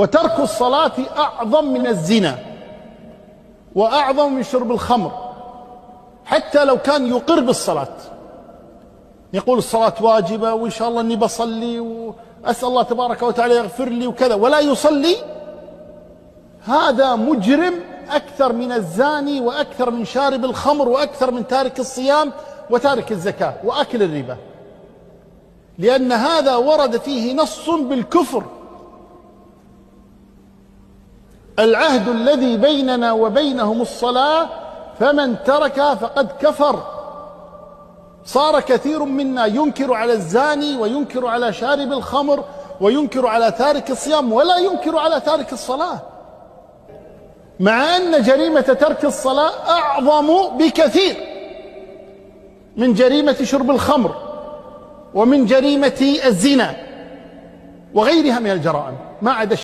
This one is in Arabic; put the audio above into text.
وترك الصلاة أعظم من الزنا وأعظم من شرب الخمر، حتى لو كان يقر بالصلاة، يقول الصلاة واجبة وإن شاء الله أني بصلي وأسأل الله تبارك وتعالى يغفر لي وكذا، ولا يصلي، هذا مجرم أكثر من الزاني وأكثر من شارب الخمر وأكثر من تارك الصيام وتارك الزكاة وأكل الربا، لأن هذا ورد فيه نص بالكفر. العهد الذي بيننا وبينهم الصلاة، فمن تركها فقد كفر. صار كثير منا ينكر على الزاني وينكر على شارب الخمر وينكر على تارك الصيام ولا ينكر على تارك الصلاة، مع أن جريمة ترك الصلاة أعظم بكثير من جريمة شرب الخمر ومن جريمة الزنا وغيرها من الجرائم، ما عدا